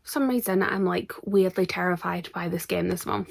For some reason, I'm like weirdly terrified by this game this month.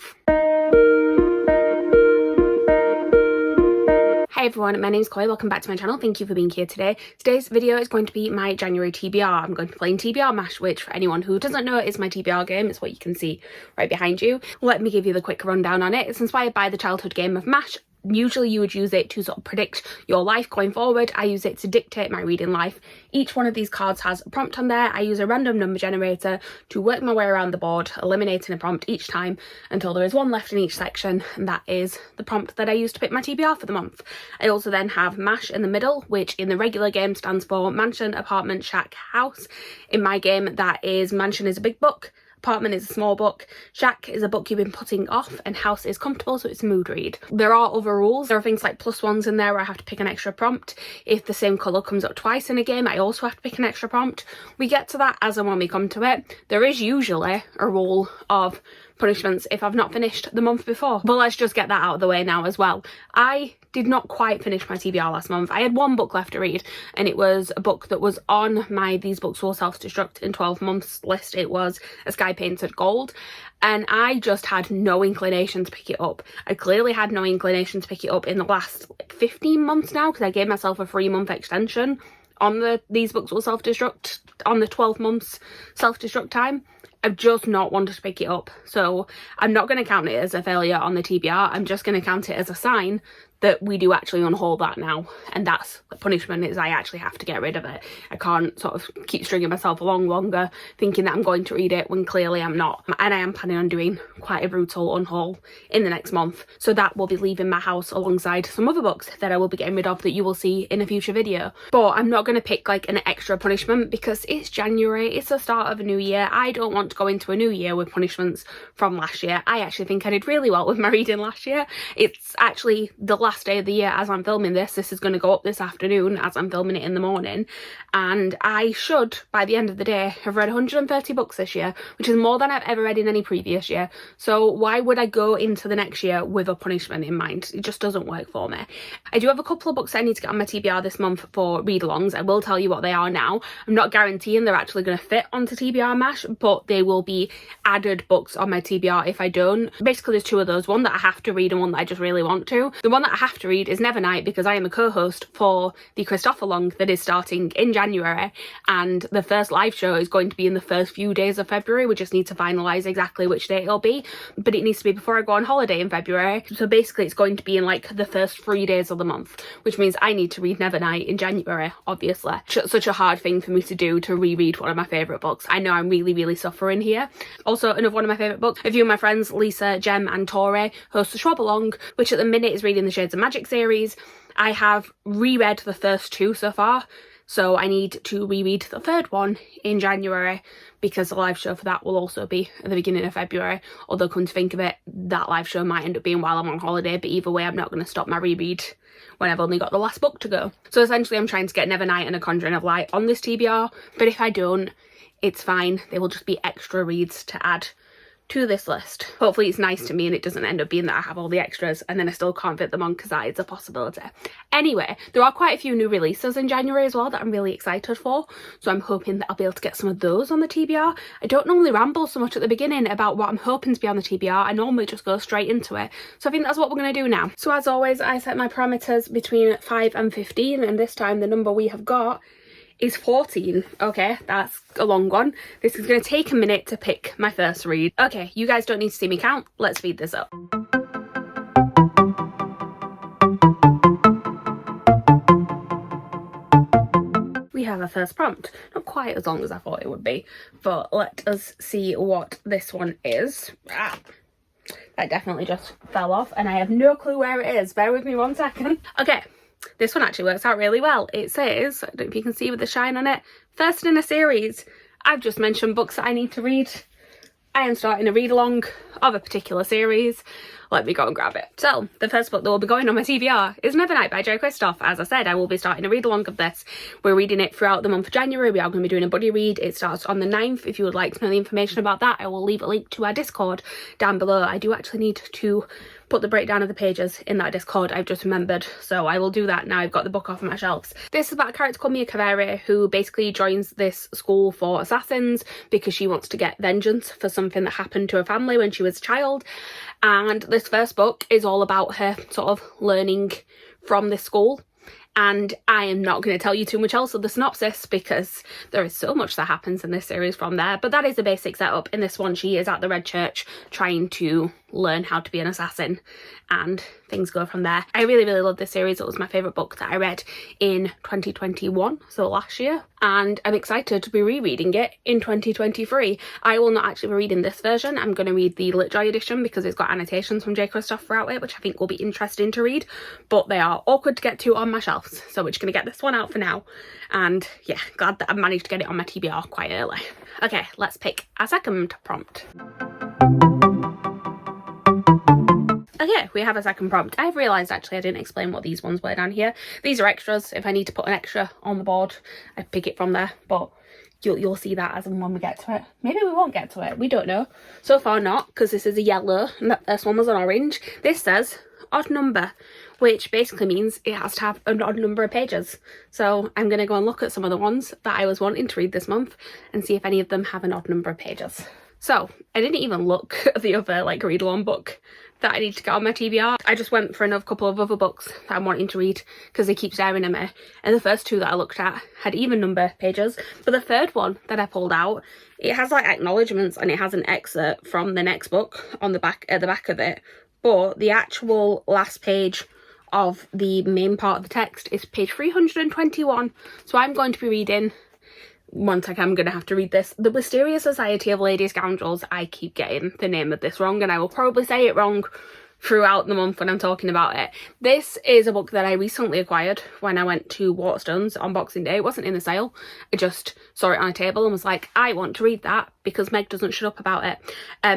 Hi everyone, my name's Chloe, welcome back to my channel, thank you for being here today. Today's video is going to be my January TBR. I'm going to be playing TBR M.A.S.H, which for anyone who doesn't know is my TBR game. It's what you can see right behind you. Let me give you the quick rundown on it. It's inspired by the childhood game of M.A.S.H. Usually you would use it to sort of predict your life going forward. I use it to dictate my reading life. Each one of these cards has a prompt on there. I use a random number generator to work my way around the board, eliminating a prompt each time until there is one left in each section, and that is the prompt that I use to pick my TBR for the month. I also then have M.A.S.H in the middle, which in the regular game stands for mansion, apartment, shack, house. In my game, that is mansion is a big book, apartment is a small book, shack is a book you've been putting off, and house is comfortable, so it's a mood read. There are other rules. There are things like +1s in there where I have to pick an extra prompt. If the same colour comes up twice in a game, I also have to pick an extra prompt. We get to that as and when we come to it. There is usually a rule of punishments if I've not finished the month before, but let's just get that out of the way now as well. I did not quite finish my TBR last month. I had one book left to read, and it was a book that was on my These Books Will Self-Destruct in 12 Months list. It was A Sky Painted Gold, and I just had no inclination to pick it up. I clearly had no inclination to pick it up in the last 15 months now, because I gave myself a 3-month extension on the These Books Will Self-Destruct, on the 12 months self-destruct time. I've just not wanted to pick it up, so I'm not going to count it as a failure on the TBR. I'm just going to count it as a sign that we do actually unhaul that now, and that's the punishment, is I actually have to get rid of it. I can't sort of keep stringing myself along longer thinking that I'm going to read it when clearly I'm not, and I am planning on doing quite a brutal unhaul in the next month, so that will be leaving my house alongside some other books that I will be getting rid of that you will see in a future video. But I'm not going to pick like an extra punishment because it's January, it's the start of a new year. I don't want to go into a new year with punishments from last year. I actually think I did really well with my reading last year. It's actually the last day of the year as I'm filming this. This is going to go up this afternoon as I'm filming it in the morning, and I should by the end of the day have read 130 books this year, which is more than I've ever read in any previous year. So why would I go into the next year with a punishment in mind? It just doesn't work for me. I do have a couple of books that I need to get on my TBR this month for read-alongs. I will tell you what they are now. I'm not guaranteeing they're actually going to fit onto TBR M.A.S.H, but they will be added books on my TBR if I don't. Basically there's two of those, one that I have to read and one that I just really want to. The one that I have to read is Nevernight, because I am a co-host for the Christopher-long that is starting in January, and the first live show is going to be in the first few days of February. We just need to finalise exactly which date it'll be, but it needs to be before I go on holiday in February. So basically it's going to be in like the first 3 days of the month, which means I need to read Nevernight in January, obviously. Such a hard thing for me to do, to reread one of my favourite books. I know I'm really suffering here. Also, another one of my favourite books, a few of my friends, Lisa, Jem and Tori, host the Schwab-along, which at the minute is reading the Shades of Magic series. I have reread the first two so far, so I need to reread the third one in January, because the live show for that will also be at the beginning of February. Although come to think of it, that live show might end up being while I'm on holiday, but either way I'm not going to stop my reread when I've only got the last book to go. So essentially I'm trying to get Nevernight and A Conjuring of Light on this TBR, but if I don't, it's fine. They will just be extra reads to add to this list. Hopefully it's nice to me and it doesn't end up being that I have all the extras and then I still can't fit them on, because that is a possibility. Anyway, there are quite a few new releases in January as well that I'm really excited for, so I'm hoping that I'll be able to get some of those on the TBR. I don't normally ramble so much at the beginning about what I'm hoping to be on the TBR. I normally just go straight into it, so I think that's what we're going to do now. So as always, I set my parameters between 5 and 15, and this time the number we have got is 14. Okay, that's a long one. This is going to take a minute to pick my first read. Okay, you guys don't need to see me count. Let's speed this up. We have a first prompt. Not quite as long as I thought it would be, but let us see what this one is. That definitely just fell off and I have no clue where it is. Bear with me 1 second. Okay. This one actually works out really well. It says, I don't know if you can see with the shine on it, first in a series. I've just mentioned books that I need to read. I am starting a read along of a particular series. let me go and grab it. So the first book that will be going on my TBR is Never Night by Joe Christoph. As I said, I will be starting a read along of this. We're reading it throughout the month of January. We are going to be doing a buddy read. It starts on the 9th. If you would like to know the information about that, I will leave a link to our Discord down below. I do actually need to put the breakdown of the pages in that Discord, I've just remembered, so I will do that now I've got the book off of my shelves. This is about a character called Mia Kaveri who basically joins this school for assassins because she wants to get vengeance for something that happened to her family when she was a child, and this first book is all about her sort of learning from this school. And I am not going to tell you too much else of the synopsis because there is so much that happens in this series from there. But that is the basic setup. In this one, she is at the Red Church trying to learn how to be an assassin, and things go from there. I really, really love this series. It was my favourite book that I read in 2021, so last year. And I'm excited to be rereading it in 2023. I will not actually be reading this version. I'm going to read the Litjoy edition because it's got annotations from J. Christoph throughout it, which I think will be interesting to read. But they are awkward to get to on my shelves, so we're just going to get this one out for now. And yeah, glad that I managed to get it on my TBR quite early. Okay, let's pick a second prompt. Okay, we have a second prompt. I've realised actually I didn't explain what these ones were down here. These are extras. If I need to put an extra on the board, I pick it from there, but you'll see that as and when we get to it. Maybe we won't get to it, we don't know. So far not, because this is a yellow and that first one was an orange. This says odd number, which basically means it has to have an odd number of pages. So I'm going to go and look at some of the ones that I was wanting to read this month and see if any of them have an odd number of pages. So I didn't even look at the other read along book that I need to get on my TBR. I just went for another couple of other books that I'm wanting to read because they keep staring at me. And the first two that I looked at had even number pages, but the third one that I pulled out, it has like acknowledgements and it has an excerpt from the next book on the back, at the back of it. But the actual last page of the main part of the text is page 321. So I'm going to be reading, one sec, I'm going to have to read this. The Mysterious Society of Lady Scoundrels. I keep getting the name of this wrong and I will probably say it wrong throughout the month when I'm talking about it. This is a book that I recently acquired when I went to Waterstones on Boxing Day. It wasn't in the sale. I just saw it on a table and was like, I want to read that because Meg doesn't shut up about it.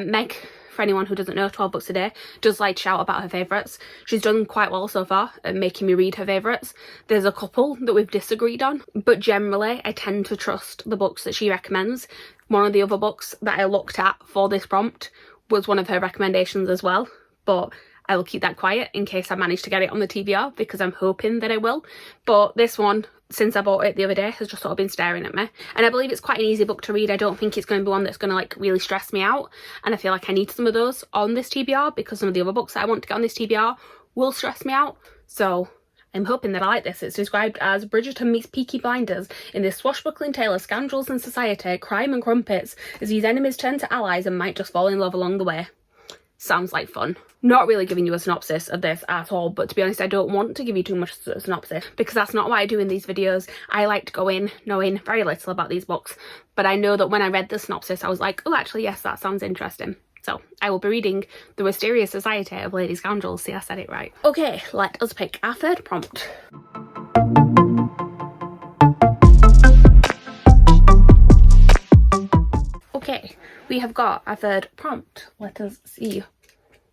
Meg, for anyone who doesn't know, 12 books a day, does like to shout about her favourites. She's done quite well so far at making me read her favourites. There's a couple that we've disagreed on, but generally I tend to trust the books that she recommends. One of the other books that I looked at for this prompt was one of her recommendations as well, but I will keep that quiet in case I manage to get it on the TBR because I'm hoping that I will. But this one, since I bought it the other day, has just sort of been staring at me. And I believe it's quite an easy book to read. I don't think it's going to be one that's going to like really stress me out. And I feel like I need some of those on this TBR because some of the other books that I want to get on this TBR will stress me out. So I'm hoping that I like this. It's described as Bridgerton meets Peaky Blinders. In this swashbuckling tale of scandals and society, crime and crumpets, as these enemies turn to allies and might just fall in love along the way. Sounds like fun. Not really giving you a synopsis of this at all, but to be honest, I don't want to give you too much synopsis because that's not what I do in these videos. I like to go in knowing very little about these books, but I know that when I read the synopsis, I was like, oh, actually, yes, that sounds interesting. So I will be reading The Mysterious Society of Lady Scoundrels. See, I said it right. Okay, let us pick our third prompt. Okay, we have got our third prompt. Let us see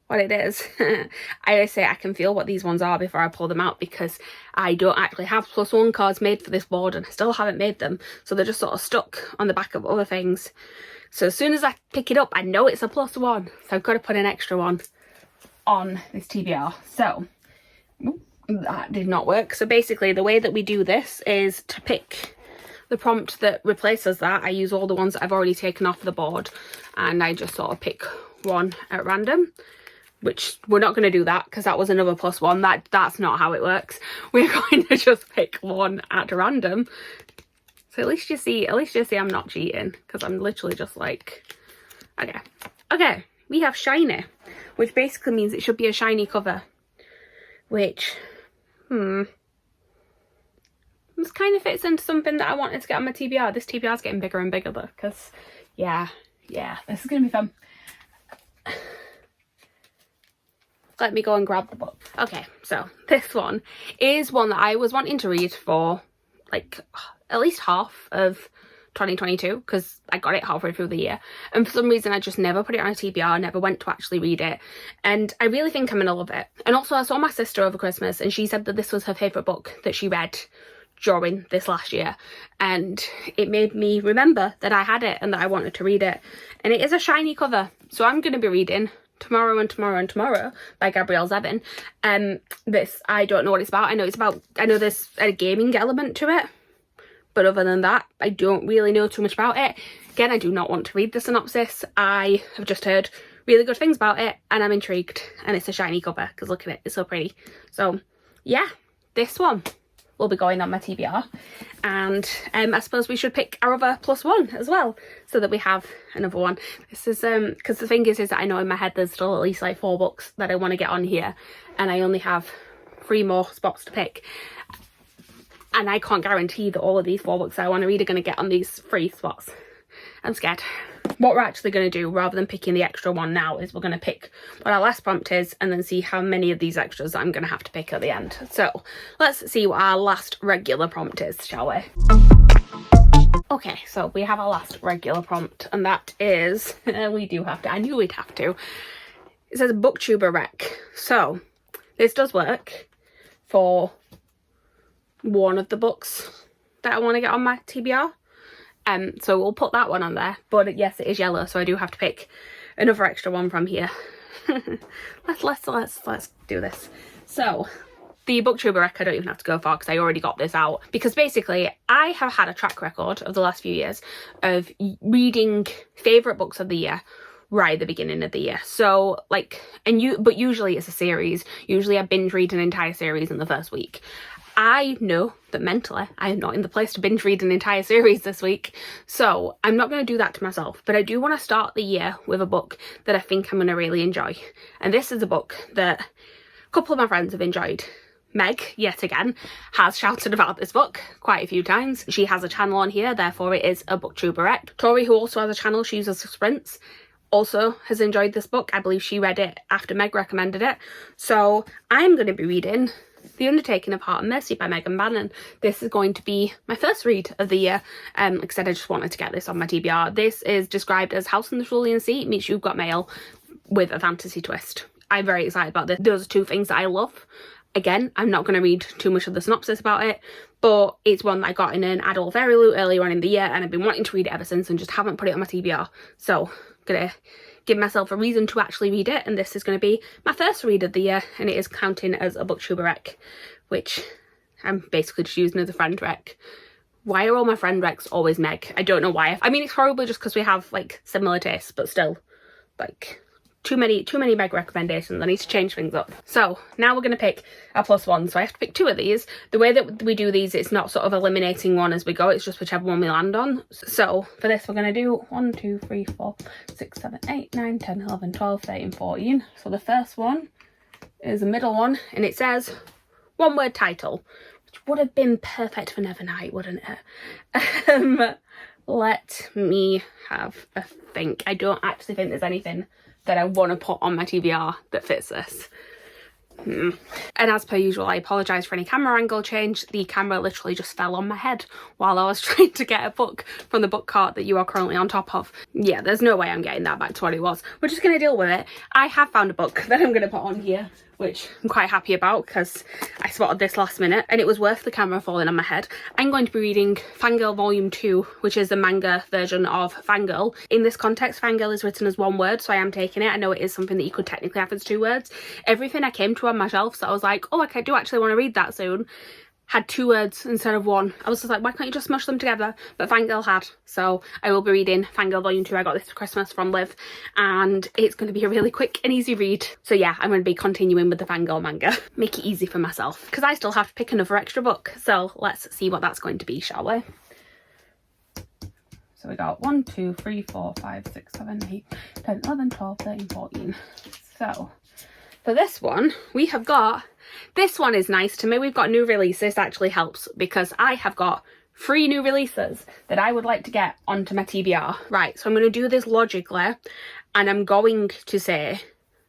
what it is. I always say I can feel what these ones are before I pull them out because I don't actually have +1 cards made for this board and I still haven't made them, so they're just sort of stuck on the back of other things. So as soon as I pick it up, I know it's a +1, so I've got to put an extra one on this TBR. So that did not work. So basically the way that we do this is to pick the prompt that replaces that. I use all the ones that I've already taken off the board and I just sort of pick one at random, which we're not going to do that because that was another +1. That's not how it works. We're going to just pick one at random. So at least you see I'm not cheating because I'm literally just like, okay, we have shiny, which basically means it should be a shiny cover, which, this kind of fits into something that I wanted to get on my TBR. This TBR is getting bigger and bigger though, because yeah, this is going to be fun. Let me go and grab the book. Okay, so this one is one that I was wanting to read for like at least half of 2022 because I got it halfway through the year, and for some reason I just never put it on a TBR, never went to actually read it, and I really think I'm gonna love it. And also I saw my sister over Christmas and she said that this was her favourite book that she read during this last year, and it made me remember that I had it and that I wanted to read it. And it is a shiny cover, so I'm going to be reading Tomorrow and Tomorrow and Tomorrow by Gabrielle Zevin. This, I don't know what it's about. I know there's a gaming element to it, but other than that I don't really know too much about it. Again, I do not want to read the synopsis. I have just heard really good things about it and I'm intrigued, and it's a shiny cover because look at it, it's so pretty. So yeah, this one will be going on my TBR, and I suppose we should pick our other +1 as well so that we have another one. This is because the thing is that I know in my head there's still at least like 4 books that I want to get on here, and I only have 3 more spots to pick, and I can't guarantee that all of these 4 books that I want to read are going to get on these 3 spots. I'm scared. What we're actually going to do, rather than picking the extra one now, is we're going to pick what our last prompt is and then see how many of these extras I'm going to have to pick at the end. So let's see what our last regular prompt is, shall we? Okay, so we have our last regular prompt, and that is, we do have to, I knew we'd have to. It says booktuber rec. So this does work for one of the books that I want to get on my TBR. So we'll put that one on there, but yes, it is yellow, so I do have to pick another extra one from here. let's do this. So the booktuber rec I don't even have to go for because I already got this out, because basically I have had a track record of the last few years of reading favourite books of the year right at the beginning of the year. So like, but usually it's a series. Usually I binge read an entire series in the first week. I know that mentally I am not in the place to binge read an entire series this week, so I'm not going to do that to myself, but I do want to start the year with a book that I think I'm going to really enjoy. And this is a book that a couple of my friends have enjoyed. Meg, yet again, has shouted about this book quite a few times. She has a channel on here, therefore it is a booktuber rec. Tori, who also has a channel, she uses sprints, also has enjoyed this book. I believe she read it after Meg recommended it. So I'm going to be reading The Undertaking of Heart and Mercy by Megan Bannon. This is going to be my first read of the year. Like I said, I just wanted to get this on my TBR. This is described as House in the Cerulean Sea meets You've Got Mail with a fantasy twist. I'm very excited about this. Those are 2 things that I love. Again, I'm not going to read too much of the synopsis about it, but it's one that I got in an adult fairy loot earlier on in the year, and I've been wanting to read it ever since and just haven't put it on my TBR. So I'm going to give myself a reason to actually read it, and this is going to be my first read of the year, and it is counting as a booktuber rec, which I'm basically just using as a friend rec. Why are all my friend recs always Meg? I don't know why. I mean, it's probably just because we have like similar tastes, but still, like, too many Meg recommendations. I need to change things up. So now we're going to pick our +1. So I have to pick 2 of these. The way that we do these, it's not sort of eliminating one as we go. It's just whichever one we land on. So for this, we're going to do 1, 2, 3, 4, 6, 7, 8, 9, 10, 11, 12, 13, 14. So the first one is the middle one, and it says one word title, which would have been perfect for Nevernight, wouldn't it? Let me have a think. I don't actually think there's anything that I want to put on my TBR that fits this. And as per usual, I apologise for any camera angle change. The camera literally just fell on my head while I was trying to get a book from the book cart that you are currently on top of. Yeah, there's no way I'm getting that back to what it was. We're just going to deal with it. I have found a book that I'm going to put on here, which I'm quite happy about because I spotted this last minute and it was worth the camera falling on my head. I'm going to be reading Fangirl Volume 2, which is the manga version of Fangirl. In this context, Fangirl is written as 1 word, so I am taking it. I know it is something that you could technically have as 2 words. Everything I came to on my shelf, so I was like, oh, I do actually want to read that soon, had 2 words instead of 1. I was just like, why can't you just smush them together? But Fangirl had. So I will be reading Fangirl Volume 2. I got this for Christmas from Liv, and it's going to be a really quick and easy read. So yeah, I'm going to be continuing with the Fangirl manga. Make it easy for myself, because I still have to pick another extra book. So let's see what that's going to be, shall we? So we got 1, 2, 3, 4, 5, 6, 7, 8, 10, 11, 12, 13, 14. So for this one, we have got, this one is nice to me. We've got new releases. This actually helps because I have got 3 new releases that I would like to get onto my TBR. Right, so I'm going to do this logically, and I'm going to say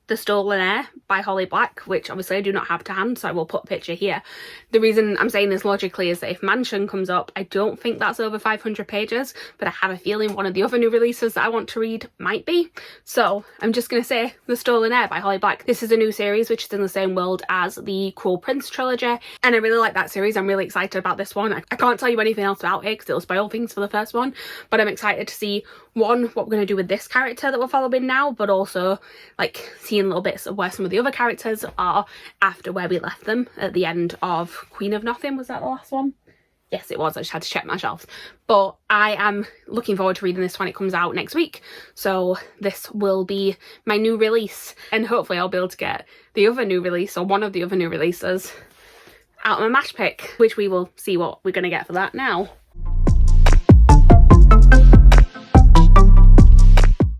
The Stolen Heir by Holly Black, which obviously I do not have to hand, so I will put a picture here. The reason I'm saying this logically is that if Mansion comes up, I don't think that's over 500 pages, but I have a feeling one of the other new releases that I want to read might be. So I'm just going to say The Stolen Heir by Holly Black. This is a new series which is in the same world as the Cruel Prince trilogy, and I really like that series. I'm really excited about this one. I can't tell you anything else about it because it'll spoil things for the first one, but I'm excited to see, one, what we're going to do with this character that we're following now, but also like seeing little bits of where some of the other characters are after where we left them at the end of Queen of Nothing. Was that the last one? Yes, it was. I just had to check my shelves. But I am looking forward to reading this when it comes out next week. So this will be my new release, and hopefully I'll be able to get the other new release, or one of the other new releases, out of my MASH pick, which we will see what we're going to get for that now.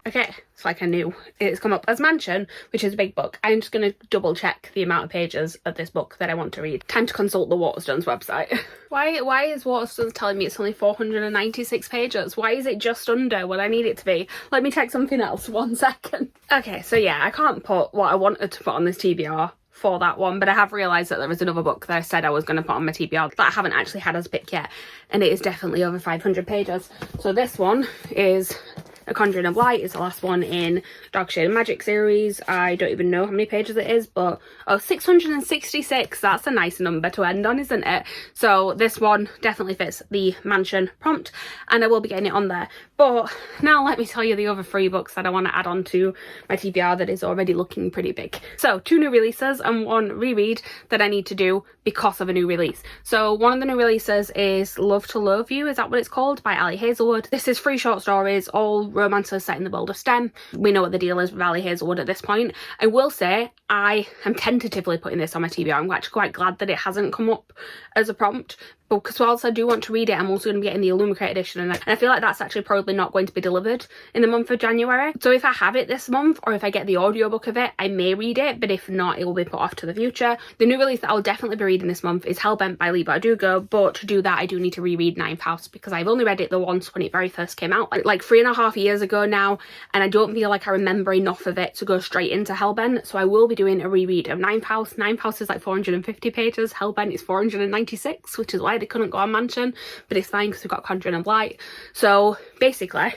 Okay, it's like I knew. It's come up as Mansion, which is a big book. I'm just going to double check the amount of pages of this book that I want to read. Time to consult the Waterstones website. Why is Waterstones telling me it's only 496 pages? Why is it just under what I need it to be? Let me check something else, 1 second. Okay, so yeah, I can't put what I wanted to put on this TBR for that one, but I have realised that there was another book that I said I was going to put on my TBR that I haven't actually had as a pick yet, and it is definitely over 500 pages. So this one is A Conjuring of Light. Is the last one in Dark Shade of Magic series. I don't even know how many pages it is, but 666. That's a nice number to end on, isn't it? So this one definitely fits the Mansion prompt, and I will be getting it on there. But now let me tell you the other 3 books that I want to add on to my TBR that is already looking pretty big. So 2 new releases and 1 reread that I need to do because of a new release. So one of the new releases is Love to Love You, is that what it's called, by Ali Hazelwood. This is 3 short stories, all romances set in the world of STEM. We know what the deal is with Ali Hazelwood at this point. I will say I am tentatively putting this on my TBR. I'm actually quite glad that it hasn't come up as a prompt, because whilst I do want to read it, I'm also going to be getting the Illumicate edition, and I feel like that's actually probably not going to be delivered in the month of January. So if I have it this month, or if I get the audiobook of it, I may read it, but if not, it will be put off to the future. The new release that I'll definitely be reading this month is Hellbent by Leigh Bardugo, but to do that I do need to reread Ninth House, because I've only read it the once when it very first came out, like 3.5 years ago now, and I don't feel like I remember enough of it to go straight into Hellbent, so I will be doing a reread of Ninth House. Ninth House is like 450 pages, Hellbent is 496, which is why they couldn't go on Mansion, but it's fine because we've got Conjuring of Light. So basically,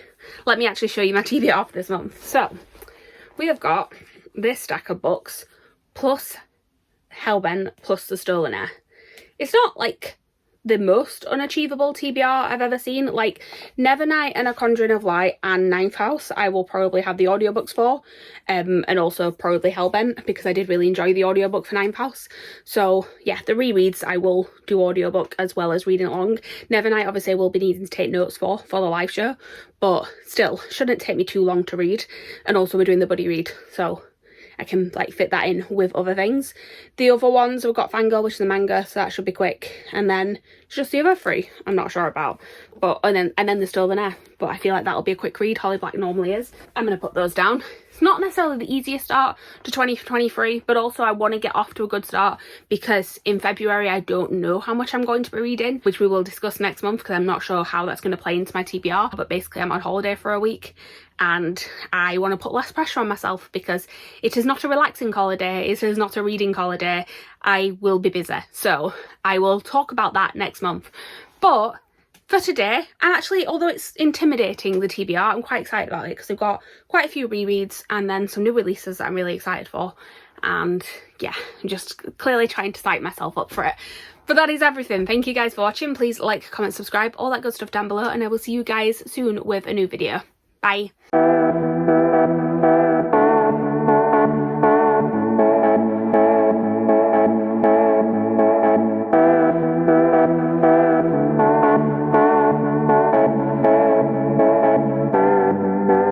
let me actually show you my TBR for this month. So we have got this stack of books plus Hellbent plus The Stolen Heir. It's not like the most unachievable TBR I've ever seen. Like Nevernight and A Conjuring of Light and Ninth House I will probably have the audiobooks for, and also probably Hellbent, because I did really enjoy the audiobook for Ninth House. So yeah, the rereads I will do audiobook as well as reading along. Nevernight obviously I will be needing to take notes for the live show, but still shouldn't take me too long to read, and also we're doing the buddy read, so I can like fit that in with other things. The other ones, we've got Fangirl, which is a manga, so that should be quick. And then it's just the other 3 I'm not sure about. But and then The Stolen Heir. But I feel like that'll be a quick read. Holly Black normally is. I'm gonna put those down. It's not necessarily the easiest start to 2023, but also I want to get off to a good start, because in February I don't know how much I'm going to be reading, which we will discuss next month, because I'm not sure how that's going to play into my TBR. But basically I'm on holiday for a week, and I want to put less pressure on myself, because it is not a relaxing holiday, it is not a reading holiday. I will be busy, so I will talk about that next month. But for today, and actually, although it's intimidating, the TBR, I'm quite excited about it, because we've got quite a few rereads and then some new releases that I'm really excited for. And yeah, I'm just clearly trying to psych myself up for it. But that is everything. Thank you guys for watching. Please like, comment, subscribe, all that good stuff down below, and I will see you guys soon with a new video. Bye.